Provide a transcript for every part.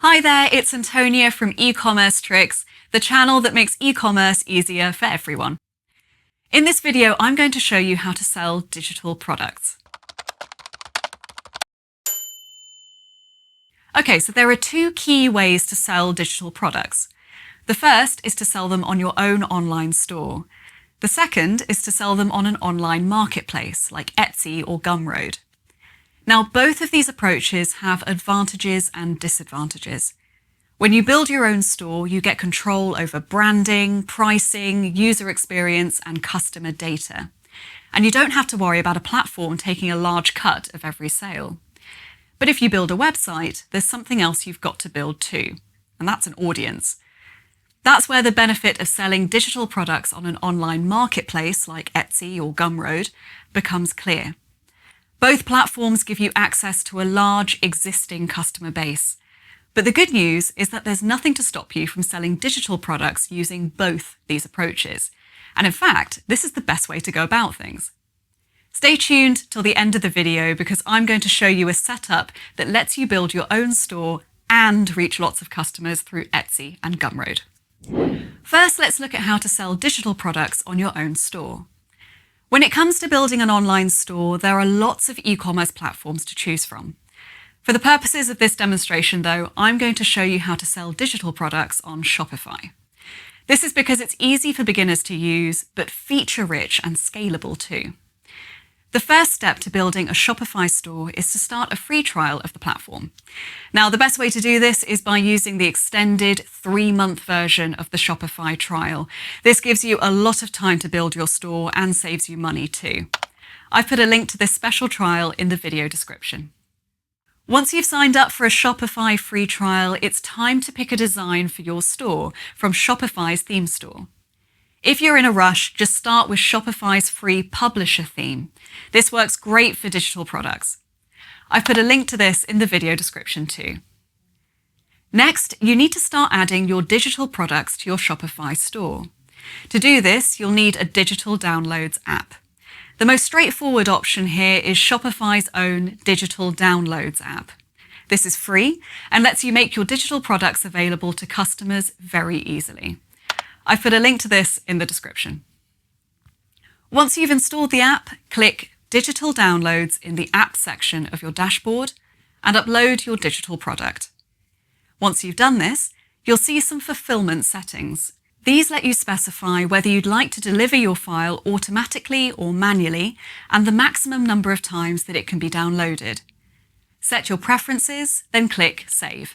Hi there, it's Antonia from Ecommercetrix, the channel that makes e-commerce easier for everyone. In this video, I'm going to show you how to sell digital products. Okay, so there are two key ways to sell digital products. The first is to sell them on your own online store. The second is to sell them on an online marketplace like Etsy or Gumroad. Now, both of these approaches have advantages and disadvantages. When you build your own store, you get control over branding, pricing, user experience, and customer data. And you don't have to worry about a platform taking a large cut of every sale. But if you build a website, there's something else you've got to build too, and that's an audience. That's where the benefit of selling digital products on an online marketplace like Etsy or Gumroad becomes clear. Both platforms give you access to a large existing customer base. But the good news is that there's nothing to stop you from selling digital products using both these approaches. And in fact, this is the best way to go about things. Stay tuned till the end of the video because I'm going to show you a setup that lets you build your own store and reach lots of customers through Etsy and Gumroad. First, let's look at how to sell digital products on your own store. When it comes to building an online store, there are lots of e-commerce platforms to choose from. For the purposes of this demonstration, though, I'm going to show you how to sell digital products on Shopify. This is because it's easy for beginners to use, but feature-rich and scalable too. The first step to building a Shopify store is to start a free trial of the platform. Now, the best way to do this is by using the extended 3-month version of the Shopify trial. This gives you a lot of time to build your store and saves you money too. I've put a link to this special trial in the video description. Once you've signed up for a Shopify free trial, it's time to pick a design for your store from Shopify's theme store. If you're in a rush, just start with Shopify's free publisher theme. This works great for digital products. I've put a link to this in the video description too. Next, you need to start adding your digital products to your Shopify store. To do this, you'll need a digital downloads app. The most straightforward option here is Shopify's own digital downloads app. This is free and lets you make your digital products available to customers very easily. I've put a link to this in the description. Once you've installed the app, click Digital Downloads in the App section of your dashboard and upload your digital product. Once you've done this, you'll see some fulfillment settings. These let you specify whether you'd like to deliver your file automatically or manually and the maximum number of times that it can be downloaded. Set your preferences, then click Save.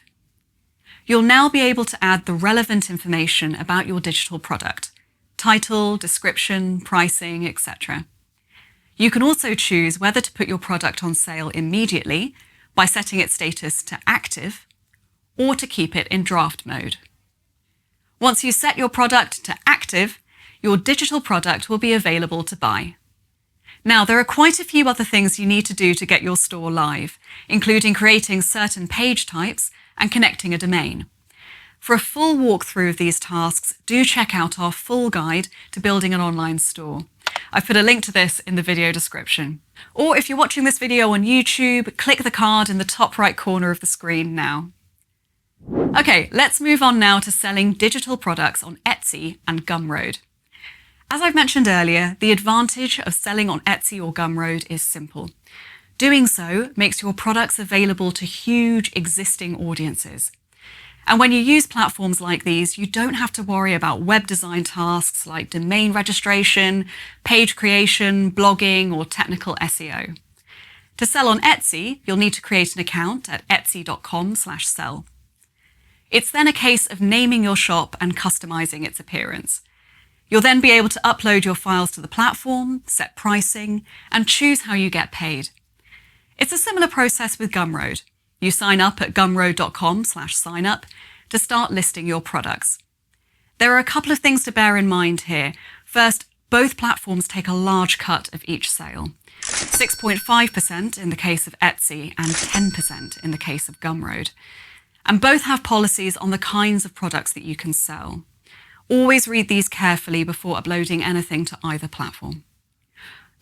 You'll now be able to add the relevant information about your digital product: title, description, pricing, etc. You can also choose whether to put your product on sale immediately by setting its status to active or to keep it in draft mode. Once you set your product to active, your digital product will be available to buy. Now, there are quite a few other things you need to do to get your store live, including creating certain page types and connecting a domain. For a full walkthrough of these tasks, do check out our full guide to building an online store. I've put a link to this in the video description. Or if you're watching this video on YouTube, click the card in the top right corner of the screen now. Okay, let's move on now to selling digital products on Etsy and Gumroad. As I've mentioned earlier, the advantage of selling on Etsy or Gumroad is simple. Doing so makes your products available to huge existing audiences. And when you use platforms like these, you don't have to worry about web design tasks like domain registration, page creation, blogging, or technical SEO. To sell on Etsy, you'll need to create an account at etsy.com/sell. It's then a case of naming your shop and customizing its appearance. You'll then be able to upload your files to the platform, set pricing, and choose how you get paid. It's a similar process with Gumroad. You sign up at gumroad.com/signup to start listing your products. There are a couple of things to bear in mind here. First, both platforms take a large cut of each sale. 6.5% in the case of Etsy and 10% in the case of Gumroad. And both have policies on the kinds of products that you can sell. Always read these carefully before uploading anything to either platform.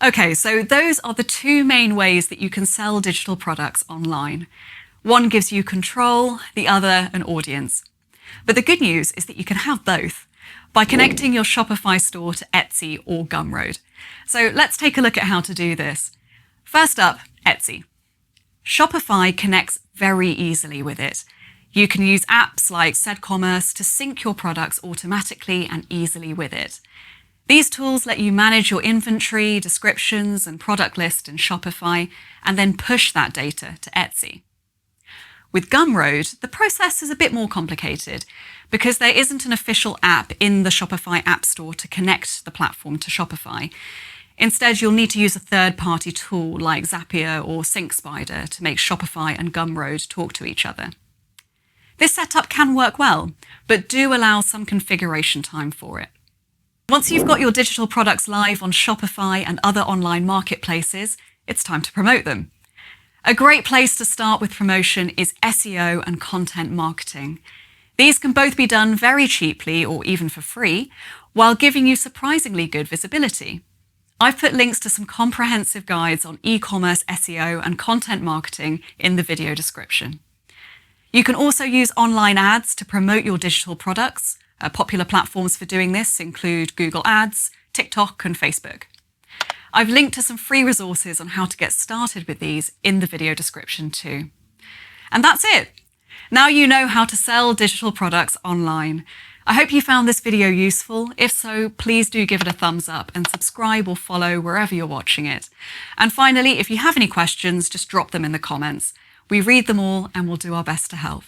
Okay, so those are the two main ways that you can sell digital products online. One gives you control, the other an audience. But the good news is that you can have both by connecting your Shopify store to Etsy or Gumroad. So let's take a look at how to do this. First up, Etsy. Shopify connects very easily with it. You can use apps like Commerce to sync your products automatically and easily with it. These tools let you manage your inventory, descriptions, and product list in Shopify, and then push that data to Etsy. With Gumroad, the process is a bit more complicated because there isn't an official app in the Shopify App Store to connect the platform to Shopify. Instead, you'll need to use a third-party tool like Zapier or SyncSpider to make Shopify and Gumroad talk to each other. This setup can work well, but do allow some configuration time for it. Once you've got your digital products live on Shopify and other online marketplaces, it's time to promote them. A great place to start with promotion is SEO and content marketing. These can both be done very cheaply or even for free, while giving you surprisingly good visibility. I've put links to some comprehensive guides on e-commerce SEO and content marketing in the video description. You can also use online ads to promote your digital products. Popular platforms for doing this include Google Ads, TikTok, and Facebook. I've linked to some free resources on how to get started with these in the video description too. And that's it. Now you know how to sell digital products online. I hope you found this video useful. If so, please do give it a thumbs up and subscribe or follow wherever you're watching it. And finally, if you have any questions, just drop them in the comments. We read them all and we'll do our best to help.